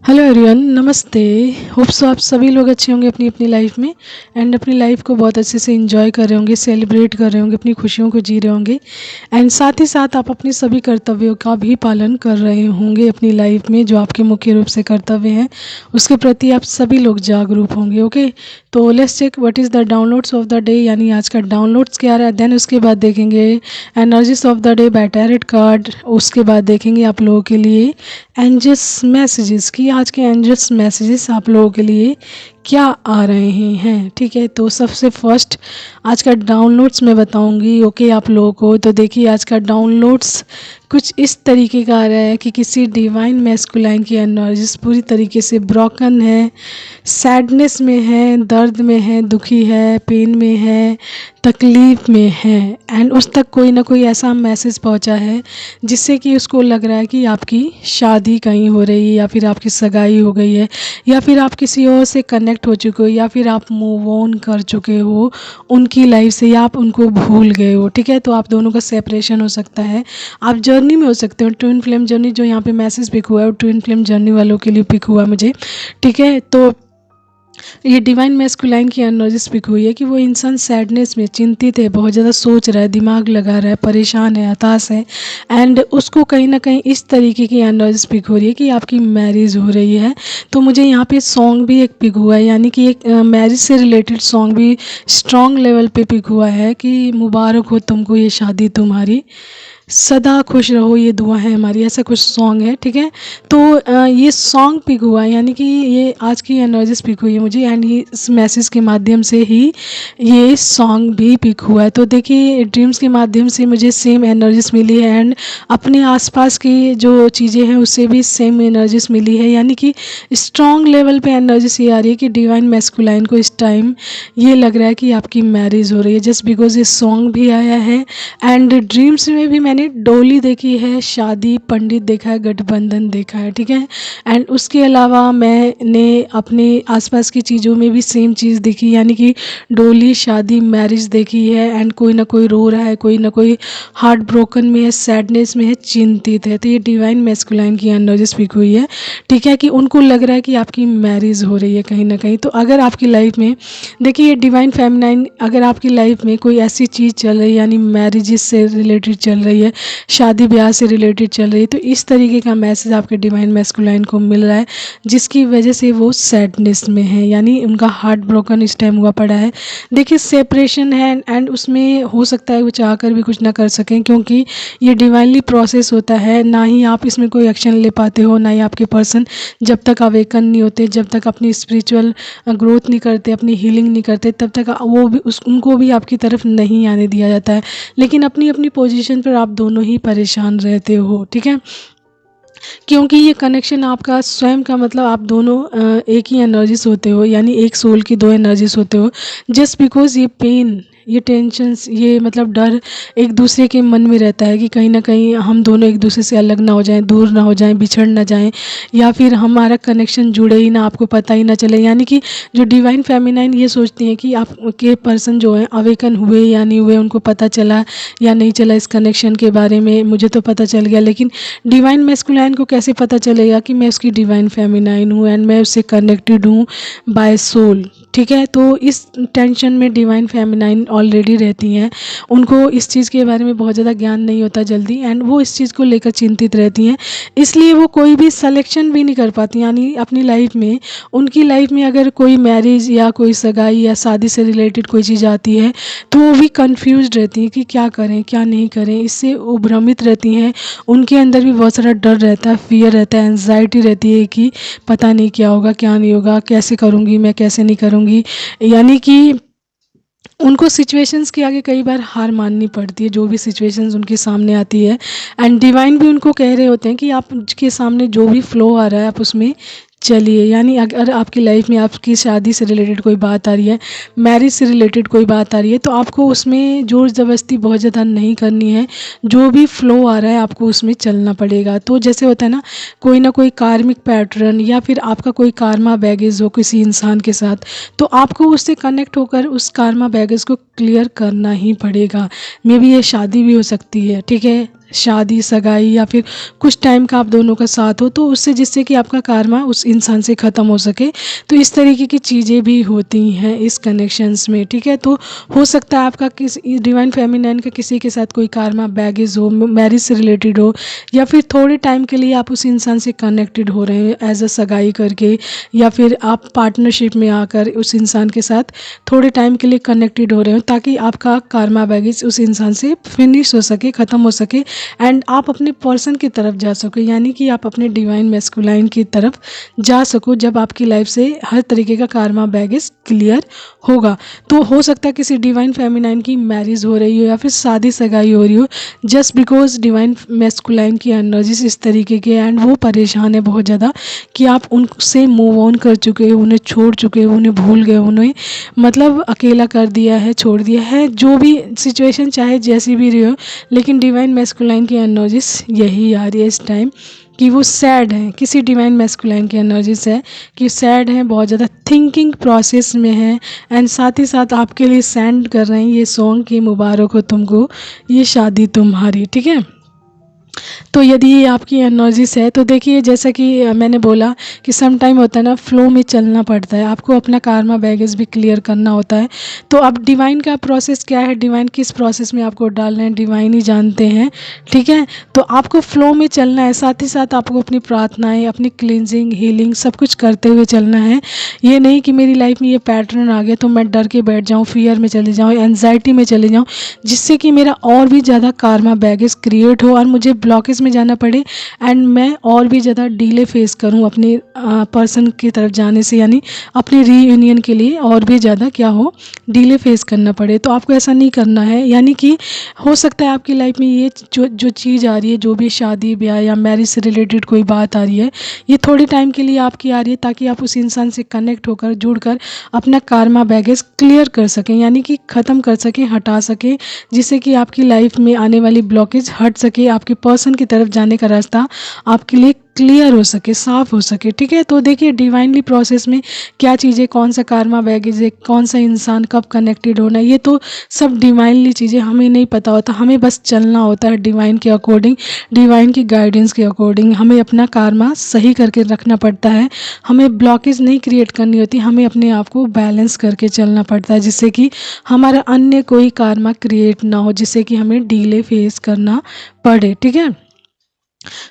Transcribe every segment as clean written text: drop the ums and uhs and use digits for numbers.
Hello everyone, नमस्ते। Hope so आप सभी लोग अच्छे होंगे अपनी अपनी लाइफ में एंड अपनी लाइफ को बहुत अच्छे से एंजॉय कर रहे होंगे, सेलिब्रेट कर रहे होंगे, अपनी खुशियों को जी रहे होंगे एंड साथ ही साथ आप अपने सभी कर्तव्यों का भी पालन कर रहे होंगे अपनी लाइफ में। जो आपके मुख्य रूप से कर्तव्य हैं उसके प्रति आप सभी लोग जागरूक होंगे। ओके, तो let's check what is the downloads of the day, यानी आज का डाउनलोड्स क्या रहा है। देन उसके बाद देखेंगे energies of the day by tarot card. उसके बाद देखेंगे आप लोगों के लिए एंजल्स मैसेजेस की आज के एंजल्स मैसेजेस आप लोगों के लिए क्या आ रहे हैं। ठीक है, तो सबसे फर्स्ट आज का डाउनलोड्स मैं बताऊंगी ओके आप लोगों को। तो देखिए आज का डाउनलोड्स कुछ इस तरीके का आ रहा है कि किसी डिवाइन मैस्कुलाइन की एनर्जीज पूरी तरीके से ब्रोकन है, सैडनेस में है, दर्द में है, दुखी है, पेन में है, तकलीफ़ में है एंड उस तक कोई ना कोई ऐसा मैसेज पहुंचा है जिससे कि उसको लग रहा है कि आपकी शादी कहीं हो रही है या फिर आपकी सगाई हो गई है या फिर आप किसी और से कनेक्ट हो चुके हो या फिर आप मूव ऑन कर चुके हो उनकी लाइफ से या आप उनको भूल गए हो। ठीक है, तो आप दोनों का सेपरेशन हो सकता है, आप जर्नी में हो सकते हो। ट्विन फ्लेम जर्नी जो यहाँ पे मैसेज पिक हुआ है वो ट्विन फ्लेम जर्नी वालों के लिए पिक हुआ मुझे। ठीक है, तो ये डिवाइन मैस्कुलाइन की एनर्जी स्पीक हुई है कि वो इंसान सैडनेस में चिंतित है, बहुत ज़्यादा सोच रहा है, दिमाग लगा रहा है, परेशान है, हताश है एंड उसको कहीं ना कहीं इस तरीके की एनर्जी स्पीक हो रही है कि आपकी मैरिज हो रही है। तो मुझे यहाँ पे सॉन्ग भी एक पिक हुआ है, यानी कि एक मैरिज से रिलेटेड सॉन्ग भी स्ट्रॉन्ग लेवल पे पिक हुआ है कि मुबारक हो तुमको ये शादी तुम्हारी, सदा खुश रहो ये दुआ है हमारी, ऐसा कुछ सॉन्ग है। ठीक है, तो ये सॉन्ग पिक हुआ है, यानी कि ये आज की एनर्जीज पिक हुई है मुझे एंड ये इस मैसेज के माध्यम से ही ये सॉन्ग भी पिक हुआ है। तो देखिए ड्रीम्स के माध्यम से मुझे सेम एनर्जीज मिली है एंड अपने आसपास की जो चीज़ें हैं उससे भी सेम एनर्जीज मिली है, यानी कि स्ट्रॉन्ग लेवल पे एनर्जीज ये आ रही है कि डिवाइन मैस्कुलाइन को इस टाइम ये लग रहा है कि आपकी मैरिज हो रही है, जस्ट बिकॉज ये सॉन्ग भी आया है एंड ड्रीम्स में भी मैंने डोली देखी है, शादी, पंडित देखा है, गठबंधन देखा है। ठीक है, एंड उसके अलावा मैंने अपने आसपास की चीज़ों में भी सेम चीज़ देखी, यानी कि डोली, शादी, मैरिज देखी है एंड कोई ना कोई रो रहा है, कोई ना कोई हार्ट ब्रोकन में है, सैडनेस में है, चिंतित है। तो ये डिवाइन मैस्कुलाइन की एनर्जी स्पीक हुई है। ठीक है, कि उनको लग रहा है कि आपकी मैरिज हो रही है कहीं ना कहीं। तो अगर आपकी लाइफ में देखिए ये डिवाइन फेमिनाइन, अगर आपकी लाइफ में कोई ऐसी चीज़ चल रही है यानी मैरिजेस से रिलेटेड चल रही है, शादी ब्याह से रिलेटेड चल रही है, तो इस तरीके का मैसेज आपके डिवाइन मैस्कुलाइन को मिल रहा है जिसकी वजह से वो सैडनेस में है, यानी उनका हार्ट ब्रोकन इस टाइम हुआ पड़ा है। देखिए सेपरेशन है एंड उसमें हो सकता है वो चाह कर भी कुछ ना कर सकें क्योंकि ये डिवाइनली प्रोसेस होता है, ना ही आप इसमें कोई एक्शन ले पाते हो, ना ही आपके पर्सन जब तक अवेकन नहीं होते, जब तक अपनी स्पिरिचुअल ग्रोथ नहीं करते, अपनी हीलिंग नहीं करते, तब तक वो भी उनको भी आपकी तरफ नहीं आने दिया जाता है। लेकिन अपनी अपनी पोजीशन पर आप दोनों ही परेशान रहते हो। ठीक है, क्योंकि ये कनेक्शन आपका स्वयं का, मतलब आप दोनों एक ही एनर्जीज होते हो, यानी एक सोल की दो एनर्जीज होते हो। जस्ट बिकॉज ये पेन, ये टेंशन्स, ये मतलब डर एक दूसरे के मन में रहता है कि कहीं ना कहीं हम दोनों एक दूसरे से अलग ना हो जाएं, दूर ना हो जाएं, बिछड़ ना जाएं या फिर हमारा कनेक्शन जुड़े ही ना, आपको पता ही ना चले। यानी कि जो डिवाइन फेमिनाइन ये सोचती हैं कि आपके पर्सन जो हैं अवेकन हुए या नहीं हुए, उनको पता चला या नहीं चला इस कनेक्शन के बारे में, मुझे तो पता चल गया, लेकिन डिवाइन मैस्कुलाइन को कैसे पता चलेगा कि मैं उसकी डिवाइन फेमिनाइन हूँ एंड मैं उससे कनेक्टेड हूँ बाय सोल। ठीक है, तो इस टेंशन में डिवाइन फेमिनाइन ऑलरेडी रहती हैं, उनको इस चीज़ के बारे में बहुत ज़्यादा ज्ञान नहीं होता जल्दी एंड वो इस चीज़ को लेकर चिंतित रहती हैं, इसलिए वो कोई भी सिलेक्शन भी नहीं कर पाती। यानी अपनी लाइफ में, उनकी लाइफ में अगर कोई मैरिज या कोई सगाई या शादी से रिलेटेड कोई चीज़ आती है तो वो भी कंफ्यूज रहती हैं कि क्या करें क्या नहीं करें, इससे वो भ्रमित रहती हैं। उनके अंदर भी बहुत सारा डर रहता है, फियर रहता है, एंजाइटी रहती है कि पता नहीं क्या होगा क्या नहीं होगा, कैसे करूँगी मैं, कैसे नहीं करूँगी। यानी कि उनको सिचुएशंस के आगे कई बार हार माननी पड़ती है, जो भी सिचुएशंस उनके सामने आती है एंड डिवाइन भी उनको कह रहे होते हैं कि आपके सामने जो भी फ्लो आ रहा है आप उसमें चलिए। यानी अगर आपकी लाइफ में आपकी शादी से रिलेटेड कोई बात आ रही है, मैरिज से रिलेटेड कोई बात आ रही है, तो आपको उसमें ज़ोर ज़बरदस्ती बहुत ज़्यादा नहीं करनी है, जो भी फ्लो आ रहा है आपको उसमें चलना पड़ेगा। तो जैसे होता है ना कोई कार्मिक पैटर्न या फिर आपका कोई कार्मा बैगेज हो किसी इंसान के साथ, तो आपको उससे कनेक्ट होकर उस कार्मा बैगेज को क्लियर करना ही पड़ेगा। मे बी ये शादी भी हो सकती है, ठीक है, शादी सगाई या फिर कुछ टाइम का आप दोनों का साथ हो, तो उससे जिससे कि आपका karma उस इंसान से ख़त्म हो सके। तो इस तरीके की चीज़ें भी होती हैं इस कनेक्शंस में, ठीक है। तो हो सकता है आपका किसी डिवाइन फेमिनाइन का किसी के साथ कोई karma बैगेज हो, मैरिज से रिलेटेड हो, या फिर थोड़े टाइम के लिए आप उस इंसान से कनेक्टेड हो रहे हैं एज अ सगाई करके, या फिर आप पार्टनरशिप में आकर उस इंसान के साथ थोड़े टाइम के लिए कनेक्टेड हो रहे हो, ताकि आपका karma बैगेज उस इंसान से फिनिश हो सके, ख़त्म हो सके, एंड आप अपने पर्सन की तरफ जा सको, यानी कि आप अपने डिवाइन मैस्कुलाइन की तरफ जा सको जब आपकी लाइफ से हर तरीके का karma बैगेज क्लियर होगा। तो हो सकता है किसी डिवाइन फेमिनाइन की मैरिज हो रही हो या फिर शादी सगाई हो रही हो, जस्ट बिकॉज डिवाइन मैस्कुलाइन की एनर्जीज इस तरीके के एंड वो परेशान है बहुत ज़्यादा कि आप उनसे मूव ऑन कर चुके हो, उन्हें छोड़ चुके हो, उन्हें भूल गए, उन्हें मतलब अकेला कर दिया है, छोड़ दिया है, जो भी सिचुएशन चाहे जैसी भी रही हो, लेकिन डिवाइन मैस्कुलाइन की एनर्जीज यही आ रही है इस टाइम कि वो सैड हैं। किसी डिवाइन मैस्कुलाइन की एनर्जीज है कि सैड हैं, बहुत ज़्यादा थिंकिंग प्रोसेस में है, एंड साथ ही साथ आपके लिए सेंड कर रहे हैं ये सॉन्ग कि मुबारक हो तुमको ये शादी तुम्हारी, ठीक है। तो यदि ये आपकी एनर्जीज है तो देखिए, जैसा कि मैंने बोला कि सम टाइम होता है ना, फ्लो में चलना पड़ता है, आपको अपना karma बैगेज भी क्लियर करना होता है। तो अब डिवाइन का प्रोसेस क्या है, डिवाइन किस प्रोसेस में आपको डालना है, डिवाइन ही जानते हैं, ठीक है। तो आपको फ्लो में चलना है, साथ ही साथ आपको अपनी प्रार्थनाएं, अपनी क्लींजिंग, हीलिंग सब कुछ करते हुए चलना है। ये नहीं कि मेरी लाइफ में ये पैटर्न आ गया तो मैं डर के बैठ जाऊँ, फियर में चले जाऊँ, एनजाइटी में चले जाऊँ, जिससे कि मेरा और भी ज़्यादा karma बैगेज क्रिएट हो और मुझे ब्लॉकेज में जाना पड़े, एंड मैं और भी ज़्यादा डिले फेस करूं अपने पर्सन की तरफ जाने से, यानी अपने रीयूनियन के लिए और भी ज़्यादा क्या हो, डिले फेस करना पड़े। तो आपको ऐसा नहीं करना है, यानी कि हो सकता है आपकी लाइफ में ये जो चीज़ आ रही है, जो भी शादी ब्याह या मैरिज से रिलेटेड कोई बात आ रही है, ये थोड़े टाइम के लिए आपकी आ रही है ताकि आप उस इंसान से कनेक्ट होकर, जुड़कर अपना karma बैगेज क्लियर कर सकें, यानी कि ख़त्म कर सकें, हटा सकें, जिससे कि आपकी लाइफ में आने वाली ब्लॉकेज हट सके, आपके पर्सन की तरफ जाने का रास्ता आपके लिए क्लियर हो सके, साफ हो सके, ठीक है। तो देखिए डिवाइनली प्रोसेस में क्या चीज़ें, कौन सा karma बैगेज है, कौन सा इंसान कब कनेक्टेड होना है, ये तो सब डिवाइनली चीज़ें हमें नहीं पता होता, हमें बस चलना होता है डिवाइन के अकॉर्डिंग, डिवाइन की गाइडेंस के अकॉर्डिंग हमें अपना karma सही करके रखना पड़ता है। हमें ब्लॉकेज नहीं क्रिएट करनी होती, हमें अपने आप को बैलेंस करके चलना पड़ता है, जिससे कि हमारा अन्य कोई karma क्रिएट ना हो, जिससे कि हमें डिले फेस करना पड़े, ठीक है।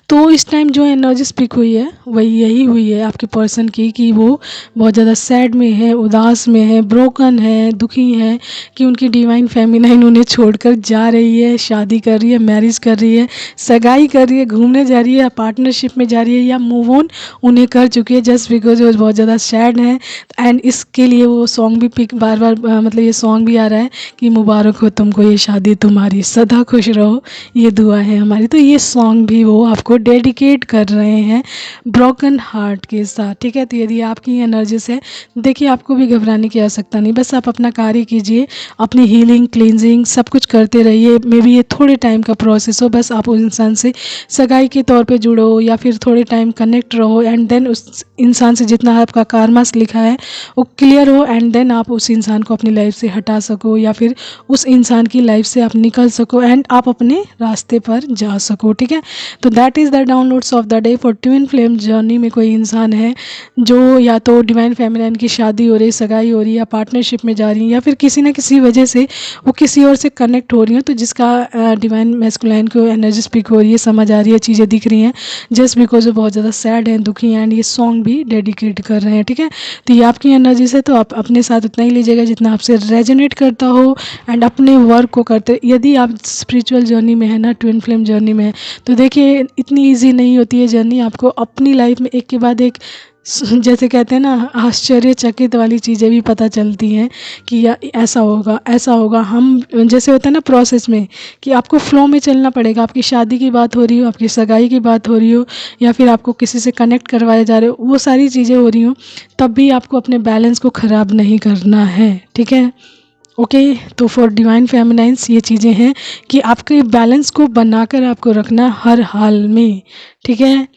तो इस टाइम जो एनर्जी स्पीक हुई है वही यही हुई है आपके पर्सन की, कि वो बहुत ज़्यादा सैड में है, उदास में है, ब्रोकन है, दुखी है कि उनकी डिवाइन फेमिनाइन उन्हें छोड़कर जा रही है, शादी कर रही है, मैरिज कर रही है, सगाई कर रही है, घूमने जा रही है, पार्टनरशिप में जा रही है, या मूव ऑन उन्हें कर चुकी है, जस्ट बिकॉज वो बहुत ज़्यादा सैड है। एंड इसके लिए वो सॉन्ग भी पिक बार बार मतलब ये सॉन्ग भी आ रहा है कि मुबारक हो तुमको ये शादी तुम्हारी, सदा खुश रहो, ये दुआ है हमारी। तो ये सॉन्ग भी वो आपको डेडिकेट कर रहे हैं ब्रोकन हार्ट के साथ, ठीक है। तो यदि आपकी एनर्जी है, देखिए आपको भी घबराने की आवश्यकता नहीं, बस आप अपना कार्य कीजिए, अपनी हीलिंग, क्लींजिंग सब कुछ करते रहिए। मे बी ये थोड़े टाइम का प्रोसेस हो, बस आप उस इंसान से सगाई के तौर पे जुड़ो या फिर थोड़े टाइम कनेक्ट रहो, एंड देन उस इंसान से जितना आपका karmas लिखा है वो क्लियर हो, एंड देन आप उस इंसान को अपनी लाइफ से हटा सको, या फिर उस इंसान की लाइफ से आप निकल सको, एंड आप अपने रास्ते पर जा सको, ठीक है। तो that is the downloads of the day for twin flame journey में कोई इंसान है जो या तो डिवाइन फेमिनाइन की शादी हो रही, सगाई हो रही, या पार्टनरशिप में जा रही है, या फिर किसी ना किसी वजह से वो किसी और से कनेक्ट हो रही हैं, तो जिसका डिवाइन मैस्कुलाइन को एनर्जी स्पीक हो रही है, समझ आ रही है, चीज़ें दिख रही हैं, जस्ट बिकॉज वो बहुत ज़्यादा सैड हैं, दुखी हैं, एंड ये सॉन्ग भी डेडिकेट कर रहे हैं, ठीक है। तो ये आपकी एनर्जी से, तो आप अपने साथ उतना ही लीजिएगा जितना आपसे रेजोनेट करता हो, एंड अपने वर्क को करते। यदि आप स्पिरिचुअल जर्नी में है ना, ट्विन फ्लेम जर्नी में है, तो देखिए इतनी ईजी नहीं होती है जर्नी, आपको अपनी लाइफ में एक के बाद एक जैसे कहते हैं ना आश्चर्यचकित वाली चीज़ें भी पता चलती हैं कि या ऐसा होगा, ऐसा होगा। हम जैसे होता है ना प्रोसेस में कि आपको फ्लो में चलना पड़ेगा, आपकी शादी की बात हो रही हो, आपकी सगाई की बात हो रही हो, या फिर आपको किसी से कनेक्ट करवाए जा रहे हो, वो सारी चीज़ें हो रही हो, तब भी आपको अपने बैलेंस को ख़राब नहीं करना है, ठीक है। ओके तो फॉर डिवाइन फेमिनाइंस ये चीज़ें हैं कि आपके बैलेंस को बनाकर आपको रखना हर हाल में, ठीक है।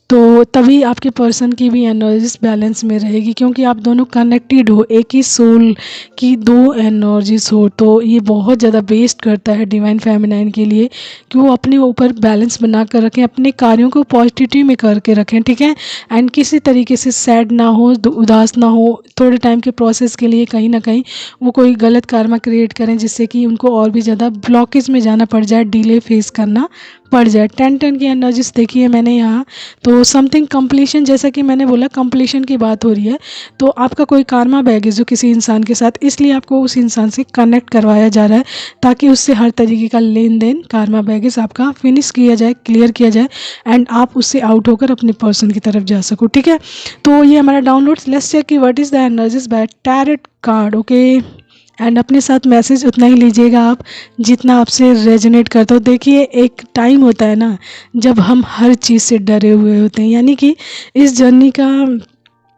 तो तभी आपके पर्सन की भी एनर्जीज बैलेंस में रहेगी, क्योंकि आप दोनों कनेक्टेड हो, एक ही सोल की दो एनर्जीज हो। तो ये बहुत ज़्यादा बेस्ट करता है डिवाइन फेमिनाइन के लिए कि वो अपने ऊपर बैलेंस बना कर रखें, अपने कार्यों को पॉजिटिविटी में करके रखें, ठीक है। एंड किसी तरीके से सैड ना हो, उदास ना हो, थोड़े टाइम के प्रोसेस के लिए कहीं ना कहीं वो कोई गलत कार्मा क्रिएट करें, जिससे कि उनको और भी ज़्यादा ब्लॉकेज में जाना पड़ जाए, डिले फेस करना पड़ जाए। 10 की एनर्जीज देखी है मैंने यहाँ। तो समथिंग कंप्लीशन, जैसा कि मैंने बोला कंप्लीशन की बात हो रही है, तो आपका कोई कार्मा बैगेज जो किसी इंसान के साथ, इसलिए आपको उस इंसान से कनेक्ट करवाया जा रहा है ताकि उससे हर तरीके का लेन देन, कार्मा बैगेज आपका फिनिश किया जाए, क्लियर किया जाए, एंड आप उससे आउट होकर अपने पर्सन की तरफ जा सको, ठीक है। तो ये हमारा डाउनलोड्स। लेट्स चेक कि what is the energies by tarot card, okay. And अपने साथ मैसेज उतना ही लीजिएगा आप जितना आपसे रेजोनेट करता हो। देखिए, एक टाइम होता है ना जब हम हर चीज़ से डरे हुए होते हैं, यानी कि इस जर्नी का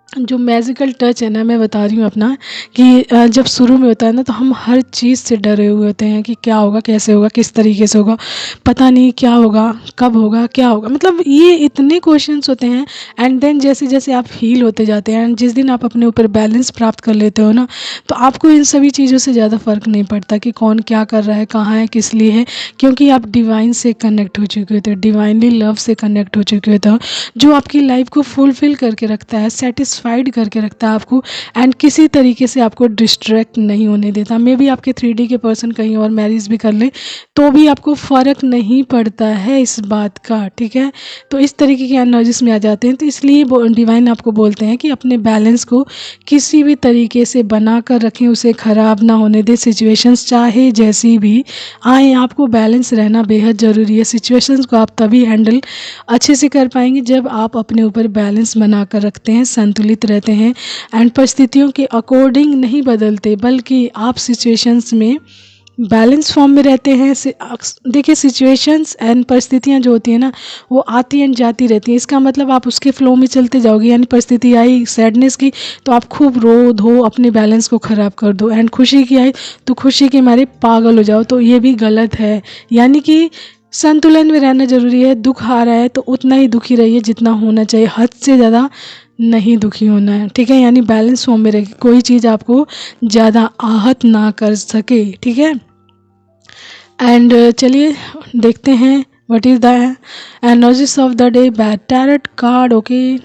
जो मैजिकल टच है ना, मैं बता रही हूँ अपना, कि जब शुरू में होता है ना तो हम हर चीज़ से डरे हुए होते हैं कि क्या होगा, कैसे होगा, किस तरीके से होगा, पता नहीं क्या होगा, कब होगा, क्या होगा, मतलब ये इतने क्वेश्चंस होते हैं। एंड देन जैसे जैसे आप हील होते जाते हैं, एंड जिस दिन आप अपने ऊपर बैलेंस प्राप्त कर लेते हो ना, तो आपको इन सभी चीज़ों से ज़्यादा फ़र्क नहीं पड़ता कि कौन क्या कर रहा है, कहाँ है, किस लिए है, क्योंकि आप डिवाइन से कनेक्ट हो चुके होते हो, डिवाइनली लव से कनेक्ट हो चुके होते हो, जो आपकी लाइफ को फुलफिल करके रखता है, सेटिस्फाइड करके रखता है आपको, एंड किसी तरीके से आपको डिस्ट्रैक्ट नहीं होने देता। मे बी आपके 3D के पर्सन कहीं और मैरिज भी कर ले तो भी आपको फ़र्क नहीं पड़ता है इस बात का, ठीक है। तो इस तरीके के एनर्जीज में आ जाते हैं, तो इसलिए डिवाइन आपको बोलते हैं कि अपने बैलेंस को किसी भी तरीके से बना कर रखें, उसे ख़राब ना होने दें। सिचुएशंस चाहे जैसी भी आए, आपको बैलेंस रहना बेहद ज़रूरी है। सिचुएशंस को आप तभी हैंडल अच्छे से कर पाएंगे जब आप अपने ऊपर बैलेंस बना कर रखते हैं, संतुलित रहते हैं, एंड परिस्थितियों के अकॉर्डिंग नहीं बदलते, बल्कि आप सिचुएशंस में बैलेंस फॉर्म में रहते हैं। देखिए, सिचुएशंस एंड परिस्थितियाँ जो होती हैं ना, वो आती एंड जाती रहती हैं। इसका मतलब आप उसके फ्लो में चलते जाओगे, यानी परिस्थिति आई सैडनेस की तो आप खूब रो धो, अपने बैलेंस को ख़राब कर दो, एंड खुशी की आई तो खुशी के मारे पागल हो जाओ, तो ये भी गलत है। यानी कि संतुलन में रहना ज़रूरी है। दुख आ रहा है तो उतना ही दुखी रहिए जितना होना चाहिए, हद से ज़्यादा नहीं दुखी होना है, ठीक है। यानी बैलेंस फॉर्म में रहिए, कोई चीज़ आपको ज़्यादा आहत ना कर सके, ठीक है। एंड चलिए देखते हैं what is the energies of the day by tarot card, okay.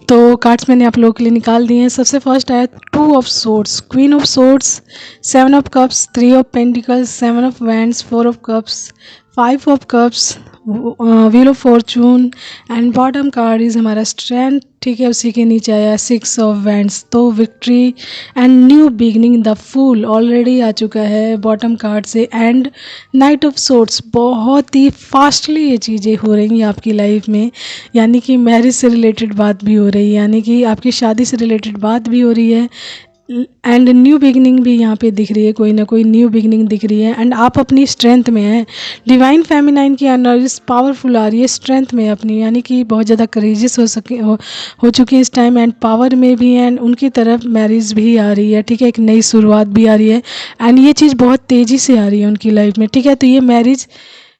तो कार्ड्स मैंने आप लोगों के लिए निकाल दिए हैं। सबसे फर्स्ट आया 2 of swords, queen of swords, 7 of cups, 3 of pentacles, 7 of wands, 4 of cups, 5 of cups, wheel of fortune, and bottom card is हमारा स्ट्रेंथ, ठीक है। उसी के नीचे आया 6 ऑफ वैंड्स, तो victory and new beginning, the fool already आ चुका है बॉटम कार्ड से, एंड नाइट ऑफ सोर्ड्स। बहुत ही फास्टली ये चीज़ें हो रही हैं आपकी लाइफ में, यानी कि मैरिज से रिलेटेड बात भी हो रही है, यानी कि आपकी शादी से रिलेटेड बात भी हो रही है, एंड न्यू बिगनिंग भी यहाँ पे दिख रही है, कोई ना कोई न्यू बिगनिंग दिख रही है, एंड आप अपनी स्ट्रेंथ में हैं। डिवाइन फेमिनाइन की एनर्जीज पावरफुल आ रही है, स्ट्रेंथ में अपनी, यानी कि बहुत ज़्यादा करेजियस हो चुकी है इस टाइम, एंड पावर में भी हैं, एंड उनकी तरफ मैरिज भी आ रही है, ठीक है। एक नई शुरुआत भी आ रही है, एंड ये चीज़ बहुत तेज़ी से आ रही है उनकी लाइफ में, ठीक है। तो ये मैरिज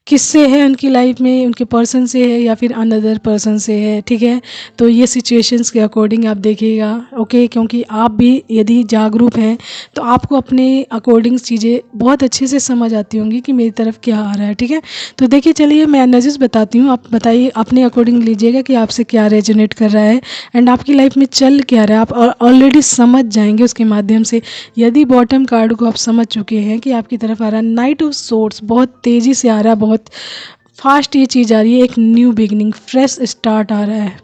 किससे है उनकी लाइफ में, उनके पर्सन से है या फिर अनदर पर्सन से है, ठीक है। तो ये सिचुएशंस के अकॉर्डिंग आप देखिएगा, ओके, क्योंकि आप भी यदि जागरूक हैं तो आपको अपने अकॉर्डिंग चीज़ें बहुत अच्छे से समझ आती होंगी कि मेरी तरफ क्या आ रहा है, ठीक है। तो देखिए, चलिए मैं एनर्जीज बताती हूँ, आप बताइए, अपने अकॉर्डिंग लीजिएगा कि आपसे क्या रेजोनेट कर रहा है एंड आपकी लाइफ में चल क्या रहा है। आप ऑलरेडी समझ जाएंगे उसके माध्यम से। यदि बॉटम कार्ड को आप समझ चुके हैं कि आपकी तरफ आ रहा है नाइट ऑफ सोर्ड्स, बहुत तेज़ी से आ रहा है, बहुत फास्ट ये चीज़ आ रही है, एक न्यू बिगनिंग, फ्रेश स्टार्ट आ रहा है।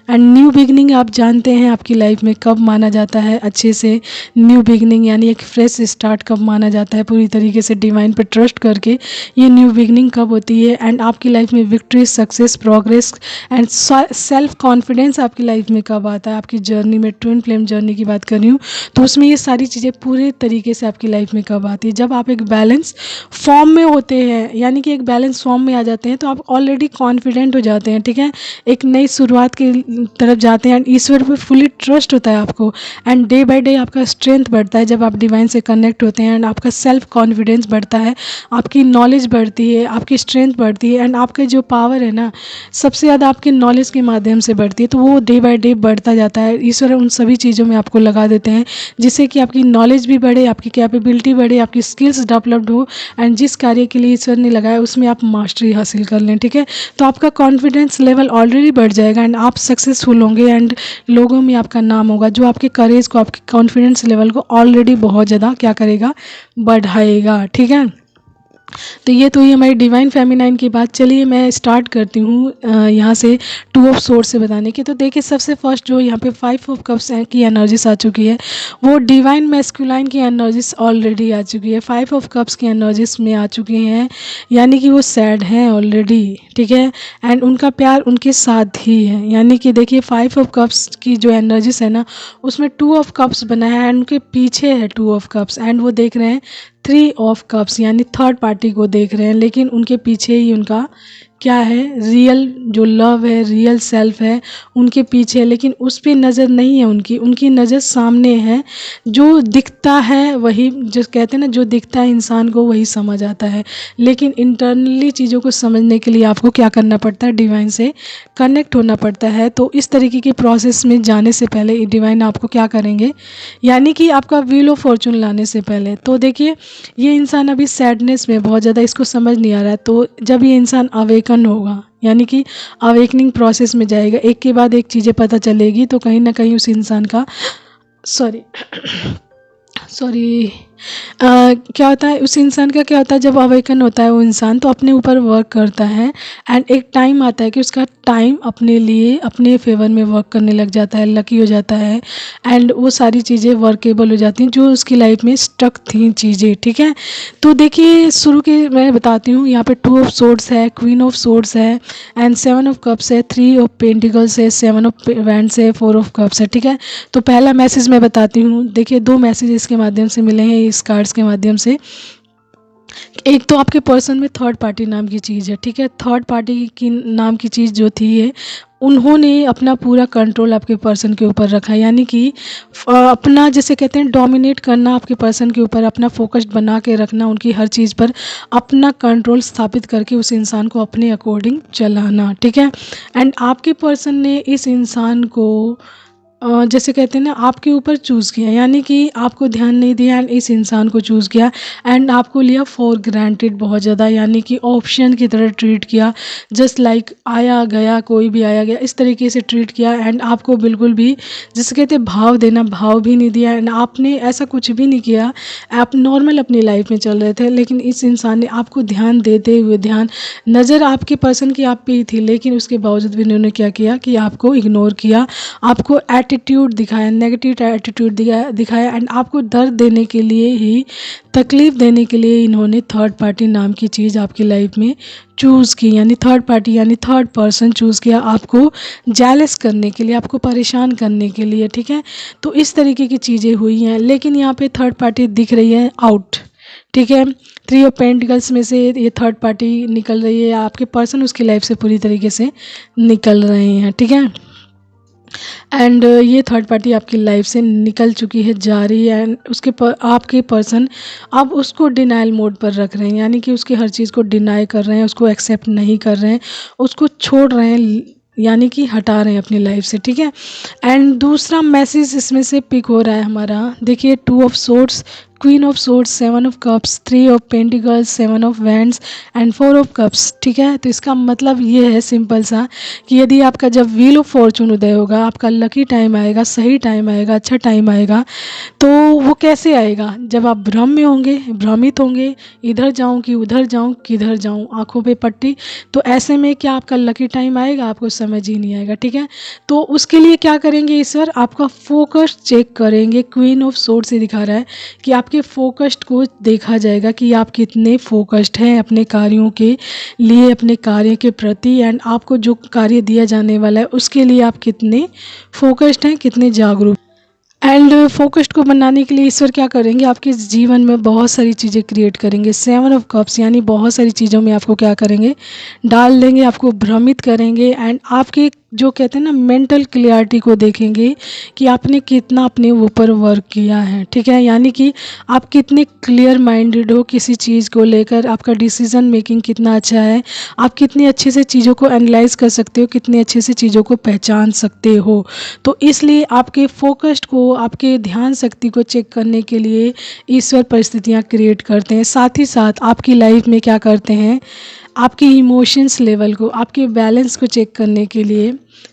एंड न्यू बिगनिंग आप जानते हैं आपकी लाइफ में कब माना जाता है अच्छे से, न्यू बिगनिंग यानी एक फ्रेश स्टार्ट कब माना जाता है, पूरी तरीके से डिवाइन पर ट्रस्ट करके ये न्यू बिगनिंग कब होती है, एंड आपकी लाइफ में victory, success, progress and self confidence आपकी लाइफ में कब आता है। आपकी जर्नी में, ट्विन फ्लेम जर्नी की बात कर रही हूँ, तो उसमें ये सारी चीज़ें पूरे तरीके से आपकी लाइफ में कब आती है, जब आप एक बैलेंस फॉर्म में होते हैं, यानी कि एक बैलेंस फॉर्म में आ जाते हैं, तो आप ऑलरेडी कॉन्फिडेंट हो जाते हैं, ठीक है। एक नई शुरुआत के तरफ जाते हैं एंड ईश्वर पे फुली ट्रस्ट होता है आपको, एंड डे बाय डे आपका स्ट्रेंथ बढ़ता है जब आप डिवाइन से कनेक्ट होते हैं, एंड आपका सेल्फ कॉन्फिडेंस बढ़ता है, आपकी नॉलेज बढ़ती है, आपकी स्ट्रेंथ बढ़ती है, एंड आपका जो पावर है ना सबसे ज़्यादा आपके नॉलेज के माध्यम से बढ़ती है, तो वो डे बाय डे बढ़ता जाता है। ईश्वर उन सभी चीज़ों में आपको लगा देते हैं जिससे कि आपकी नॉलेज भी बढ़े, आपकी कैपेबिलिटी बढ़े, आपकी स्किल्स डेवलप्ड हो, एंड जिस कार्य के लिए ईश्वर ने लगाया उसमें आप मास्टरी हासिल कर लें। ठीक है, तो आपका कॉन्फिडेंस लेवल ऑलरेडी बढ़ जाएगा एंड आप सक्सेसफुल होंगे एंड लोगों में आपका नाम होगा, जो आपके करेज को, आपके कॉन्फिडेंस लेवल को ऑलरेडी बहुत ज़्यादा क्या करेगा, बढ़ाएगा। ठीक है, तो ये तो ही हमारी डिवाइन फेमिनाइन की बात। चलिए मैं स्टार्ट करती हूँ यहाँ से 2 ऑफ सोर्स से बताने की। तो देखिए सबसे फर्स्ट जो यहाँ पे 5 ऑफ कप्स की एनर्जीज आ चुकी है वो डिवाइन मैस्कुलाइन की एनर्जीज ऑलरेडी आ चुकी है, 5 ऑफ कप्स की एनर्जीज में आ चुकी हैं, यानी कि वो सैड हैं ऑलरेडी। ठीक है, एंड उनका प्यार उनके साथ ही है, यानी कि देखिए 5 ऑफ कप्स की जो एनर्जीज है ना उसमें 2 ऑफ कप्स बनाया है एंड उनके पीछे है 2 ऑफ कप्स, एंड वो देख रहे हैं 3 ऑफ कप्स, यानी थर्ड पार्टी को देख रहे हैं, लेकिन उनके पीछे ही उनका क्या है, रियल जो लव है, रियल सेल्फ है उनके पीछे, लेकिन उस पर नज़र नहीं है उनकी नज़र सामने है। जो दिखता है वही, जो कहते हैं ना, जो दिखता है इंसान को वही समझ आता है, लेकिन इंटरनली चीज़ों को समझने के लिए आपको क्या करना पड़ता है, डिवाइन से कनेक्ट होना पड़ता है। तो इस तरीके के प्रोसेस में जाने से पहले डिवाइन आपको क्या करेंगे, यानी कि आपका व्हील ऑफ फॉर्चून लाने से पहले, तो देखिए ये इंसान अभी सैडनेस में बहुत ज़्यादा, इसको समझ नहीं आ रहा है, तो जब ये इंसान अवेकन होगा, यानी कि अवेकनिंग प्रोसेस में जाएगा, एक के बाद एक चीज़ें पता चलेगी, तो कहीं ना कहीं उस इंसान का सॉरी क्या होता है, उस इंसान का क्या होता है, जब अवेकन होता है वो इंसान तो अपने ऊपर वर्क करता है, एंड एक टाइम आता है कि उसका टाइम अपने लिए, अपने फेवर में वर्क करने लग जाता है, लकी हो जाता है, एंड वो सारी चीज़ें वर्केबल हो जाती हैं जो उसकी लाइफ में स्टक थी चीज़ें। ठीक है, तो देखिए शुरू के मैं बताती हूँ, यहाँ पे 2 ऑफ सोर्ड्स है, क्वीन ऑफ सोर्ड्स है, एंड 7 ऑफ कप्स है, 3 ऑफ पेंटिकल्स है, 7 ऑफ वैंड्स है, 4 ऑफ कप्स है। ठीक है, तो पहला मैसेज मैं बताती हूँ, देखिए 2 मैसेज इसके माध्यम से मिले हैं, इस कार्ड्स के माध्यम से। एक तो आपके पर्सन में थर्ड पार्टी नाम की चीज़ है। ठीक है, थर्ड पार्टी की नाम की चीज़ जो थी है, उन्होंने अपना पूरा कंट्रोल आपके पर्सन के ऊपर रखा, यानी कि अपना, जैसे कहते हैं, डोमिनेट करना आपके पर्सन के ऊपर, अपना फोकस बना के रखना, उनकी हर चीज़ पर अपना कंट्रोल स्थापित करके उस इंसान को अपने अकॉर्डिंग चलाना। ठीक है, एंड आपके पर्सन ने इस इंसान को जैसे कहते हैं ना, आपके ऊपर चूज़ किया, यानी कि आपको ध्यान नहीं दिया एंड इस इंसान को चूज़ किया, एंड आपको लिया फॉर ग्रांटेड बहुत ज़्यादा, यानी कि ऑप्शन की तरह ट्रीट किया, जस्ट लाइक आया गया, कोई भी आया गया, इस तरीके से ट्रीट किया, एंड आपको बिल्कुल भी, जैसे कहते हैं, भाव देना, भाव भी नहीं दिया, एंड आपने ऐसा कुछ भी नहीं किया, आप नॉर्मल अपनी लाइफ में चल रहे थे, लेकिन इस इंसान ने आपको ध्यान देते हुए, ध्यान नज़र आपके पर्सन की आप पे ही थी, लेकिन उसके बावजूद भी उन्होंने क्या किया कि आपको इग्नोर किया, आपको एटीट्यूड दिखाया, नेगेटिव एटीट्यूड दिखाया, एंड आपको दर्द देने के लिए ही, तकलीफ़ देने के लिए इन्होंने थर्ड पार्टी नाम की चीज़ आपकी लाइफ में चूज़ की, यानी थर्ड पार्टी, यानी थर्ड पर्सन चूज़ किया आपको जेलस करने के लिए, आपको परेशान करने के लिए। ठीक है, तो इस तरीके की चीज़ें हुई हैं, लेकिन यहाँ पे थर्ड पार्टी दिख रही है आउट। ठीक है, 3 ऑफ पेंटिकल्स में से ये थर्ड पार्टी निकल रही है, आपके पर्सन उसकी लाइफ से पूरी तरीके से निकल रहे हैं। ठीक है, एंड ये थर्ड पार्टी आपकी लाइफ से निकल चुकी है, जा रही है, एंड आपके पर्सन अब उसको डिनाइल मोड पर रख रहे हैं, यानी कि उसकी हर चीज़ को डिनाई कर रहे हैं, उसको एक्सेप्ट नहीं कर रहे हैं, उसको छोड़ रहे हैं, यानी कि हटा रहे हैं अपनी लाइफ से। ठीक है, एंड दूसरा मैसेज इसमें से पिक हो रहा है हमारा, देखिए 2 of swords, queen of swords, 7 of cups, 3 of pentacles, 7 of wands and 4 of cups. ठीक है, तो इसका मतलब ये है सिंपल सा कि यदि आपका जब व्हील ऑफ फॉर्चून उदय होगा, आपका लकी टाइम आएगा, सही टाइम आएगा, अच्छा टाइम आएगा, तो वो कैसे आएगा, जब आप भ्रम में होंगे, भ्रमित होंगे, इधर जाऊं कि उधर जाऊं, किधर जाऊं, आंखों पे पट्टी, तो ऐसे में क्या आपका लकी टाइम आएगा, आपको समझ ही नहीं आएगा। ठीक है, तो उसके लिए क्या करेंगे ईश्वर, आपका फोकस चेक करेंगे, क्वीन ऑफ सोर्ड्स से दिखा रहा है कि आपके फोकस्ड को देखा जाएगा कि आप कितने फोकस्ड हैं अपने कार्यों के लिए, अपने कार्य के प्रति, एंड आपको जो कार्य दिया जाने वाला है उसके लिए आप कितने फोकस्ड हैं, कितने जागरूक। एंड फोकस्ड को बनाने के लिए ईश्वर क्या करेंगे, आपके जीवन में बहुत सारी चीज़ें क्रिएट करेंगे, 7 ऑफ कप्स, यानी बहुत सारी चीज़ों में आपको क्या करेंगे, डाल देंगे, आपको भ्रमित करेंगे, एंड आपके जो कहते हैं ना मेंटल क्लियरिटी को देखेंगे कि आपने कितना अपने ऊपर वर्क किया है, ठीक है। यानी कि आप कितने क्लियर माइंडेड हो किसी चीज़ को लेकर, आपका डिसीजन मेकिंग कितना अच्छा है, आप कितनी अच्छे से चीज़ों को एनालाइज कर सकते हो, कितने अच्छे से चीज़ों को पहचान सकते हो। तो इसलिए आपके फोकस्ड को, आपके ध्यान शक्ति को चेक करने के लिए ईश्वर परिस्थितियाँ क्रिएट करते हैं। साथ ही साथ आपकी लाइफ में क्या करते हैं, आपके इमोशंस लेवल को, आपके बैलेंस को चेक करने के लिए,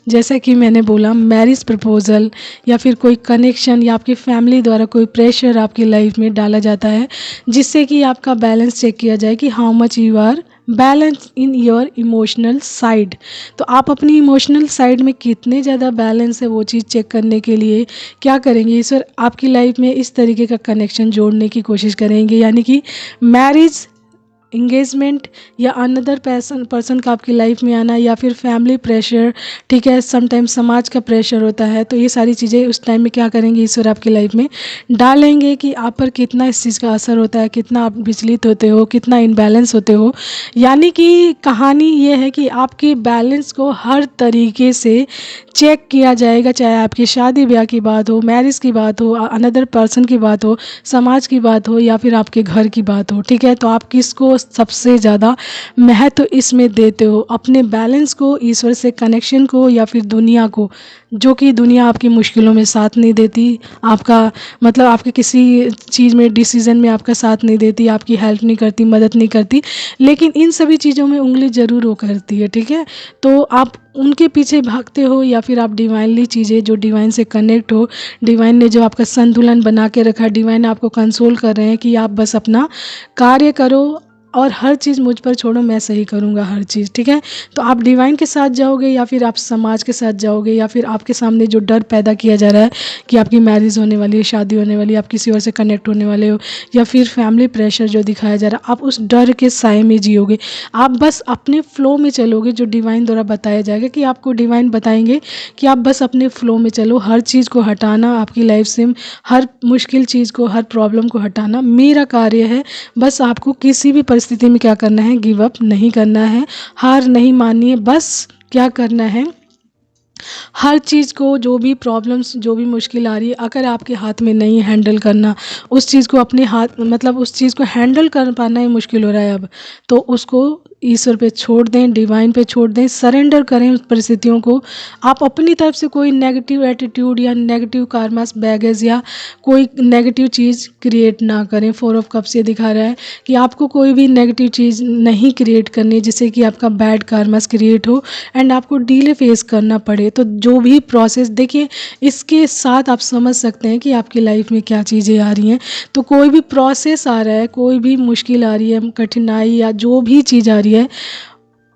जैसा कि मैंने बोला मैरिज प्रपोजल या फिर कोई कनेक्शन या आपकी फैमिली द्वारा कोई प्रेशर आपकी लाइफ में डाला जाता है, जिससे कि आपका बैलेंस चेक किया जाए कि how much you are balance in your emotional side. तो आप अपनी इमोशनल साइड में कितने ज़्यादा बैलेंस है, वो चीज़ चेक करने के लिए क्या करेंगे, ईश्वर आपकी लाइफ में इस तरीके का कनेक्शन जोड़ने की कोशिश करेंगे। यानी कि मैरिज, इंगेजमेंट या अनदर पर्सन का आपकी लाइफ में आना, या फिर फैमिली प्रेशर, ठीक है, समटाइम समाज का प्रेशर होता है। तो ये सारी चीज़ें उस टाइम में क्या करेंगे, ईश्वर आपकी लाइफ में डालेंगे कि आप पर कितना इस चीज़ का असर होता है, कितना आप विचलित होते हो, कितना इनबैलेंस होते हो। यानी कि कहानी ये है कि आपके बैलेंस को हर तरीके से चेक किया जाएगा, चाहे आपकी शादी ब्याह की बात हो, मैरिज की बात हो, अनदर पर्सन की बात हो, समाज की बात हो, या फिर आपके घर की बात हो, ठीक है। तो आप किसको सबसे ज़्यादा महत्व इसमें देते हो, अपने बैलेंस को, ईश्वर से कनेक्शन को, या फिर दुनिया को, जो कि दुनिया आपकी मुश्किलों में साथ नहीं देती, आपका मतलब आपके किसी चीज़ में, डिसीज़न में आपका साथ नहीं देती, आपकी हेल्प नहीं करती, मदद नहीं करती, लेकिन इन सभी चीज़ों में उंगली ज़रूर वो करती है, ठीक है। तो आप उनके पीछे भागते हो, या फिर आप डिवाइनली चीज़ें, जो डिवाइन से कनेक्ट हो, डिवाइन ने जो आपका संतुलन बना के रखा, डिवाइन आपको कंसोल कर रहे हैं कि आप बस अपना कार्य करो और हर चीज़ मुझ पर छोड़ो, मैं सही करूँगा हर चीज़, ठीक है। तो आप डिवाइन के साथ जाओगे, या फिर आप समाज के साथ जाओगे, या फिर आपके सामने जो डर पैदा किया जा रहा है कि आपकी मैरिज होने वाली है, शादी होने वाली है, आप किसी और से कनेक्ट होने वाले हो, या फिर फैमिली प्रेशर जो दिखाया जा रहा है, आप उस डर के साए में जियोगे। आप बस अपने फ्लो में चलोगे, जो डिवाइन द्वारा बताया जाएगा कि आपको डिवाइन बताएंगे कि आप बस अपने फ्लो में चलो, हर चीज़ को हटाना आपकी लाइफ से, हर मुश्किल चीज़ को, हर प्रॉब्लम को हटाना मेरा कार्य है। बस आपको किसी भी परिस्थिति में क्या करना है, गिव अप नहीं करना है, हार नहीं माननी है। बस क्या करना है, हर चीज़ को, जो भी प्रॉब्लम्स, जो भी मुश्किल आ रही है, अगर आपके हाथ में नहीं हैंडल करना, उस चीज़ को अपने हाथ, मतलब उस चीज़ को हैंडल कर पाना ही मुश्किल हो रहा है अब, तो उसको ईश्वर पे छोड़ दें, डिवाइन पे छोड़ दें, सरेंडर करें उस परिस्थितियों को। आप अपनी तरफ से कोई नेगेटिव एटीट्यूड या नेगेटिव कार्मास बैगेज या कोई नेगेटिव चीज़ क्रिएट ना करें। 4 ऑफ कप्स ये दिखा रहा है कि आपको कोई भी नेगेटिव चीज़ नहीं क्रिएट करनी, जिससे कि आपका बैड कार्मास क्रिएट हो एंड आपको डीले फेस करना पड़े। तो जो भी प्रोसेस, देखिए इसके साथ आप समझ सकते हैं कि आपकी लाइफ में क्या चीज़ें आ रही हैं। तो कोई भी प्रोसेस आ रहा है, कोई भी मुश्किल आ रही है, कठिनाई या जो भी चीज़ आ रही है,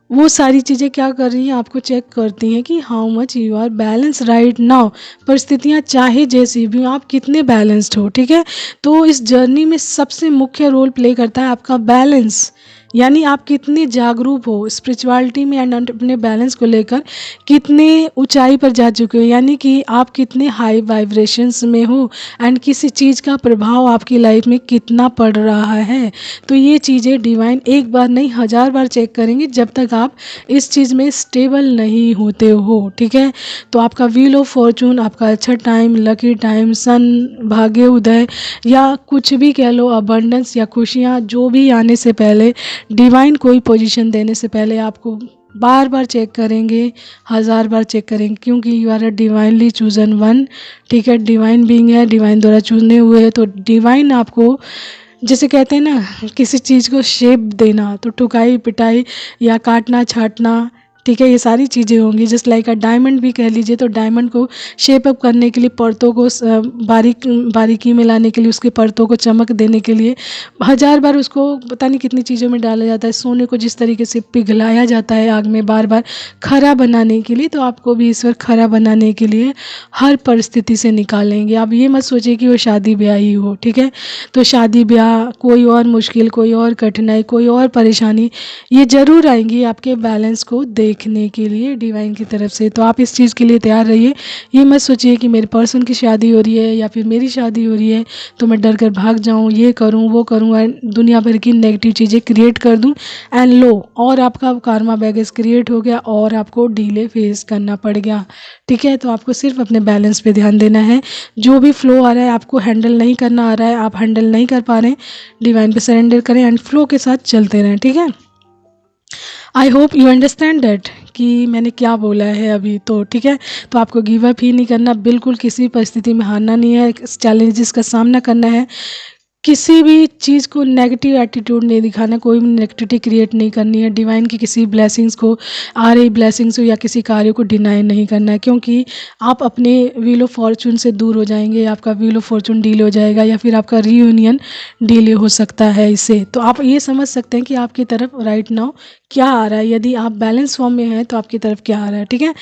वो सारी चीज़ें क्या कर रही हैं, आपको चेक करती हैं कि how much you are balance right now. परिस्थितियाँ चाहे जैसी भी हो, आप कितने बैलेंस्ड हो, ठीक है। तो इस जर्नी में सबसे मुख्य रोल प्ले करता है आपका बैलेंस, यानी आप कितने जागरूक हो स्पिरिचुअलिटी में एंड अपने बैलेंस को लेकर, कितने ऊंचाई पर जा चुके हो, यानी कि आप कितने हाई वाइब्रेशंस में हो एंड किसी चीज़ का प्रभाव आपकी लाइफ में कितना पड़ रहा है। तो ये चीज़ें डिवाइन एक बार नहीं 1000 बार चेक करेंगे, जब तक आप इस चीज़ में स्टेबल नहीं होते हो, ठीक है। तो आपका व्हील ऑफ फॉर्चून, आपका अच्छा टाइम, लकी टाइम, सन, भाग्य उदय, या कुछ भी कह लो, अबंडेंस या खुशियाँ, जो भी आने से पहले, डिवाइन कोई पोजीशन देने से पहले आपको बार बार चेक करेंगे, 1000 बार चेक करेंगे, क्योंकि you are a divinely chosen one, ठीक है। डिवाइन बीइंग है, डिवाइन द्वारा चुने हुए है। तो डिवाइन आपको, जैसे कहते हैं ना, किसी चीज़ को शेप देना, तो ठुकाई पिटाई या काटना छाटना, ठीक है, ये सारी चीज़ें होंगी। जस्ट लाइक अ डायमंड भी कह लीजिए, तो डायमंड को शेप अप करने के लिए, परतों को बारीकी में लाने के लिए, उसके परतों को चमक देने के लिए 1000 बार उसको पता नहीं कितनी चीज़ों में डाला जाता है। सोने को जिस तरीके से पिघलाया जाता है आग में बार बार खरा बनाने के लिए, तो आपको भी ईश्वर खरा बनाने के लिए हर परिस्थिति से निकालेंगे। आप ये मत सोचिए कि वो शादी ब्याह ही हो, ठीक है। तो शादी ब्याह, कोई और मुश्किल, कोई और कठिनाई, कोई और परेशानी, ये ज़रूर आएंगी आपके बैलेंस को देख देखने के लिए डिवाइन की तरफ से। तो आप इस चीज़ के लिए तैयार रहिए। ये मत सोचिए कि मेरे पर्सन की शादी हो रही है या फिर मेरी शादी हो रही है तो मैं डर कर भाग जाऊँ, ये करूँ वो करूँ एंड दुनिया भर की नेगेटिव चीज़ें क्रिएट कर दूँ एंड लो और आपका कार्मा बैगेज क्रिएट हो गया और आपको डीले फेस करना पड़ गया। ठीक है, तो आपको सिर्फ अपने बैलेंस पे ध्यान देना है। जो भी फ्लो आ रहा है आपको हैंडल नहीं करना आ रहा है, आप हैंडल नहीं कर पा रहे हैं, डिवाइन पे सरेंडर करें एंड फ्लो के साथ चलते रहें। ठीक है, I hope you understand that कि मैंने क्या बोला है अभी। तो ठीक है, तो आपको गिव अप ही नहीं करना, बिल्कुल किसी परिस्थिति में हारना नहीं है, चैलेंजेस का सामना करना है, किसी भी चीज़ को नेगेटिव एटीट्यूड नहीं दिखाना, कोई भी नेगेटिविटी क्रिएट नहीं करनी है। डिवाइन की किसी ब्लेसिंग्स को, आ रही ब्लेसिंग्स को या किसी कार्य को डिनाई नहीं करना है, क्योंकि आप अपने व्हील ऑफ फॉर्चून से दूर हो जाएंगे, आपका व्हील ऑफ फॉर्चून डीले हो जाएगा या फिर आपका रीयूनियन डीले हो सकता है इससे। तो आप ये समझ सकते हैं कि आपकी तरफ राइट नाउ क्या आ रहा है, यदि आप बैलेंस फॉर्म में हैं तो आपकी तरफ क्या आ रहा है। ठीक है,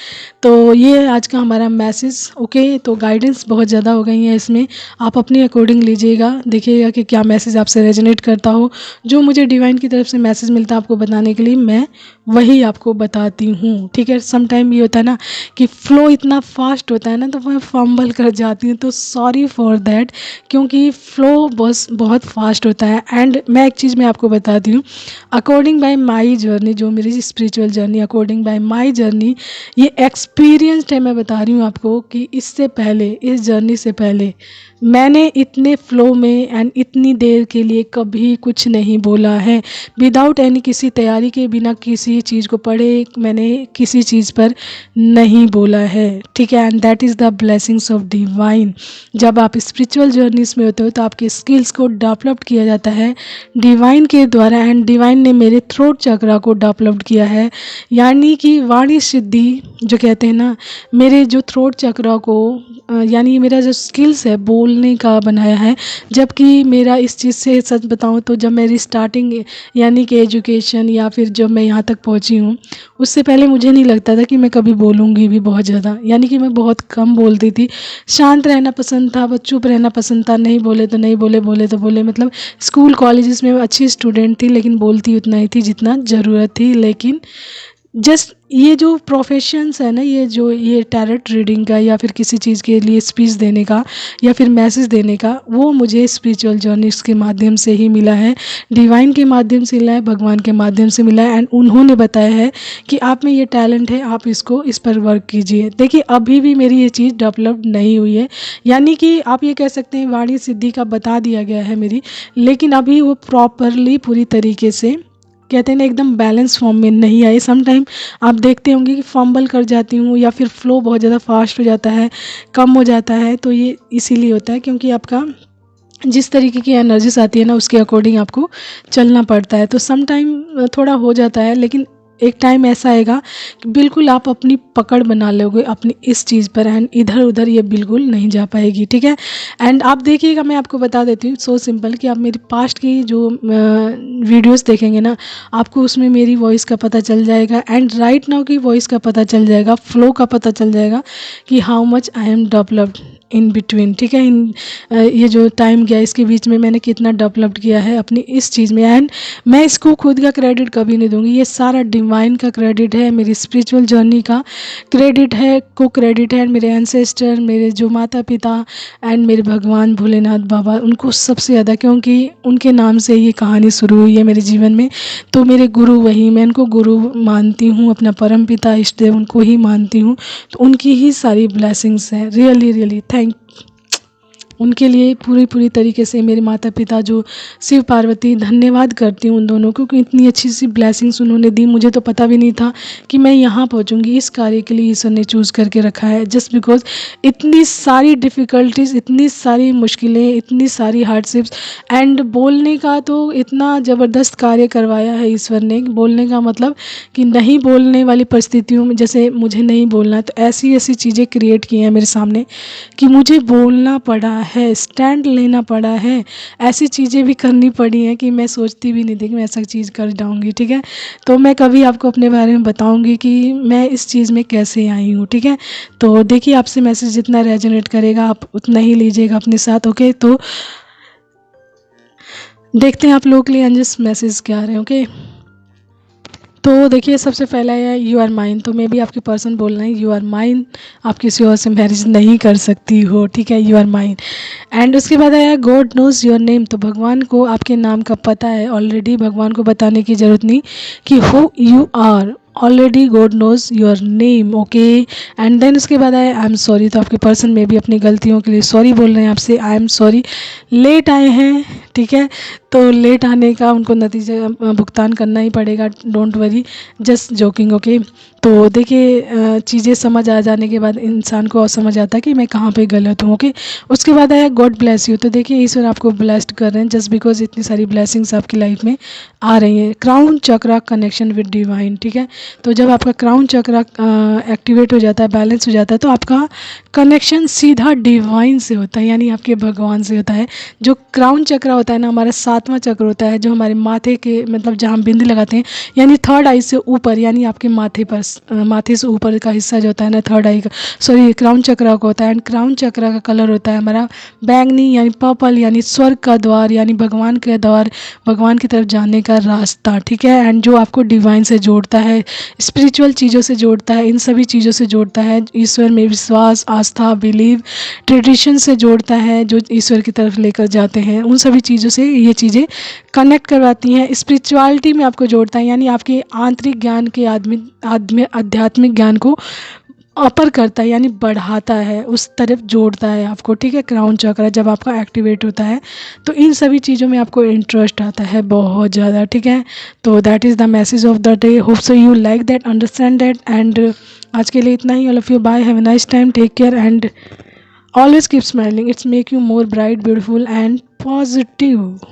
तो ये आज का हमारा मैसेज। ओके, तो गाइडेंस बहुत ज़्यादा हो गई है इसमें, आप अपने अकॉर्डिंग लीजिएगा, देखिएगा कि क्या मैसेज आपसे रेजोनेट करता हो। जो मुझे डिवाइन की तरफ से मैसेज मिलता है आपको बताने के लिए, मैं वही आपको बताती हूँ। ठीक है, सम टाइम ये होता है ना कि फ्लो इतना फास्ट होता है ना तो मैं फंबल कर जाती हूँ, तो सॉरी फॉर दैट, क्योंकि फ्लो बस बहुत फास्ट होता है। एंड मैं एक चीज़ मैं आपको बताती हूँ, अकॉर्डिंग बाय माई जर्नी, जो मेरी spiritual journey, according bye my journey, ये एक्सपीरियंस्ड है। मैं बता रही हूँ आपको कि इससे पहले, इस जर्नी से पहले मैंने इतने फ्लो में एंड इतनी देर के लिए कभी कुछ नहीं बोला है, विदाउट एनी, किसी तैयारी के बिना, किसी चीज़ को पढ़े मैंने किसी चीज़ पर नहीं बोला है। ठीक है, and that is the blessings of divine. जब आप स्पिरिचुअल जर्नीज में होते हो तो आपके स्किल्स को डेवलप किया जाता है डिवाइन के द्वारा, एंड डिवाइन ने मेरे थ्रोट चक्रा को डेवलप किया है, यानी कि वाणी सिद्धि जो कहते हैं ना, मेरे जो थ्रोट चक्रा को यानी मेरा जो स्किल्स है बोलने का बनाया है। जबकि मेरा इस चीज़ से सच बताऊं तो जब मेरी स्टार्टिंग यानी कि एजुकेशन या फिर जब मैं यहाँ तक पहुँची हूँ, उससे पहले मुझे नहीं लगता था कि मैं कभी बोलूँगी भी बहुत ज़्यादा, यानी कि मैं बहुत कम बोलती थी, शांत रहना पसंद था, बस चुप रहना पसंद था, नहीं बोले तो नहीं बोले, बोले तो बोले। मतलब स्कूल कॉलेजेस में अच्छी स्टूडेंट थी लेकिन बोलती उतना ही थी जितना ज़रूरत थी। लेकिन जस्ट ये जो प्रोफेशंस है ना, ये टैरोट रीडिंग का या फिर किसी चीज़ के लिए स्पीच देने का या फिर मैसेज देने का, वो मुझे स्पिरिचुअल जर्नीज के माध्यम से ही मिला है, डिवाइन के माध्यम से मिला है, भगवान के माध्यम से मिला है। एंड उन्होंने बताया है कि आप में ये टैलेंट है, आप इस पर वर्क कीजिए। देखिए अभी भी मेरी ये चीज़ डेवलप नहीं हुई है, यानी कि आप ये कह सकते हैं वाणी सिद्धि का बता दिया गया है मेरी, लेकिन अभी वो प्रॉपरली पूरी तरीके से कहते हैं ना एकदम बैलेंस फॉर्म में नहीं आई। सम टाइम आप देखते होंगे कि फंबल कर जाती हूँ या फिर फ्लो बहुत ज़्यादा फास्ट हो जाता है, कम हो जाता है, तो ये इसीलिए होता है क्योंकि आपका जिस तरीके की एनर्जीज आती है ना उसके अकॉर्डिंग आपको चलना पड़ता है। तो सम टाइम थोड़ा हो जाता है, लेकिन एक टाइम ऐसा आएगा कि बिल्कुल आप अपनी पकड़ बना लोगे अपनी इस चीज़ पर, एंड इधर उधर ये बिल्कुल नहीं जा पाएगी। ठीक है, एंड आप देखिएगा, मैं आपको बता देती हूँ सो सिंपल कि आप मेरी पास्ट की जो वीडियोस देखेंगे ना, आपको उसमें मेरी वॉइस का पता चल जाएगा एंड राइट नाउ की वॉइस का पता चल जाएगा, फ्लो का पता चल जाएगा कि how much I am developed in between. ठीक है, ये जो टाइम गया इसके बीच में मैंने कितना डेवलप्ड किया है अपनी इस चीज़ में। एंड मैं इसको खुद का क्रेडिट कभी नहीं दूंगी, ये सारा डिवाइन का क्रेडिट है, मेरी स्पिरिचुअल जर्नी का क्रेडिट है, को क्रेडिट है, मेरे एंसेस्टर, मेरे जो माता पिता एंड मेरे भगवान भोलेनाथ बाबा, उनको सबसे ज़्यादा, क्योंकि उनके नाम से ये कहानी शुरू हुई है मेरे जीवन में। तो मेरे गुरु वही, मैं उनको गुरु मानती हूँ, अपना परम पिता इष्ट देव उनको ही मानती हूँ, तो उनकी ही सारी ब्लेसिंग्स हैं। रियली रियली थैंक उनके लिए पूरी तरीके से मेरे माता पिता जो शिव पार्वती, धन्यवाद करती हूँ उन दोनों को कि इतनी अच्छी सी ब्लेसिंग्स उन्होंने दी। मुझे तो पता भी नहीं था कि मैं यहाँ पहुँचूँगी, इस कार्य के लिए ईश्वर ने चूज़ करके रखा है, जस्ट बिकॉज इतनी सारी डिफ़िकल्टीज, इतनी सारी मुश्किलें, इतनी सारी हार्डशिप्स, एंड बोलने का तो इतना ज़बरदस्त कार्य करवाया है ईश्वर ने। बोलने का मतलब कि नहीं बोलने वाली परिस्थितियों में, जैसे मुझे नहीं बोलना, तो ऐसी ऐसी चीज़ें क्रिएट की हैं मेरे सामने कि मुझे बोलना पड़ा है, स्टैंड लेना पड़ा है, ऐसी चीज़ें भी करनी पड़ी हैं कि मैं सोचती भी नहीं थी कि मैं ऐसा चीज़ कर जाऊँगी। ठीक है, तो मैं कभी आपको अपने बारे में बताऊँगी कि मैं इस चीज़ में कैसे आई हूँ। ठीक है, तो देखिए आपसे मैसेज जितना रेजोनेट करेगा आप उतना ही लीजिएगा अपने साथ। ओके, तो देखते हैं आप लोगों के लिए अनजस्ट मैसेज क्या आ रहे हैं। ओके, तो देखिए सबसे पहला है यू आर माइन, तो मे भी आपके पर्सन बोल रहे हैं यू आर माइन, आप किसी और से मैरिज नहीं कर सकती हो, ठीक है, यू आर माइन। एंड उसके बाद आया गॉड नोज योर नेम, तो भगवान को आपके नाम का पता है ऑलरेडी, भगवान को बताने की ज़रूरत नहीं कि who you are, already God knows your name, okay. And then उसके बाद आया आई एम सॉरी, तो आपके पर्सन में भी अपनी गलतियों के लिए सॉरी बोल रहे हैं आपसे, आई एम सॉरी, लेट आए हैं, ठीक है, तो लेट आने का उनको नतीजा भुगतान करना ही पड़ेगा, don't worry, just joking, okay. तो देखिए चीज़ें समझ आ जाने के बाद इंसान को और समझ आता है कि मैं कहाँ पे गलत हूँ, ओके। उसके बाद आया गॉड ब्लेस यू, तो देखिए ईश्वर आपको ब्लेस्ड कर रहे हैं जस्ट बिकॉज इतनी सारी ब्लेसिंग्स आपकी लाइफ में आ रही हैं। Crown chakra connection with divine, ठीक है, तो जब आपका क्राउन चक्रा एक्टिवेट हो जाता है, बैलेंस हो जाता है, तो आपका कनेक्शन सीधा डिवाइन से होता है, यानी आपके भगवान से होता है। जो क्राउन चक्रा होता है ना, हमारा 7वां चक्र होता है, जो हमारे माथे के मतलब जहाँ हम बिंदी लगाते हैं, यानी थर्ड आई से ऊपर, यानी आपके माथे पर माथे से ऊपर का हिस्सा जो होता है ना, थर्ड आई का, सॉरी, क्राउन चक्रा का होता है। एंड क्राउन चक्रा का कलर होता है हमारा बैंगनी, यानी पर्पल, यानी स्वर्ग का द्वार, यानी भगवान का द्वार, भगवान की तरफ जाने का रास्ता, ठीक है। एंड जो आपको डिवाइन से जोड़ता है, स्पिरिचुअल चीज़ों से जोड़ता है, इन सभी चीज़ों से जोड़ता है, ईश्वर में विश्वास, आस्था, बिलीव, ट्रेडिशन से जोड़ता है, जो ईश्वर की तरफ लेकर जाते हैं, उन सभी चीज़ों से ये चीज़ें कनेक्ट करवाती हैं। स्पिरिचुअलिटी में आपको जोड़ता है, यानी आपके आंतरिक ज्ञान के आध्यात्मिक ज्ञान को अपर करता है, यानी बढ़ाता है, उस तरफ जोड़ता है आपको, ठीक है। क्राउन चक्र जब आपका एक्टिवेट होता है तो इन सभी चीज़ों में आपको इंटरेस्ट आता है बहुत ज़्यादा, ठीक है। तो that is the message of the day, hope so you like that, understand that. And आज के लिए इतना ही, all of you, bye, have a nice time, take care and always keep smiling, it's make you more bright, beautiful and positive.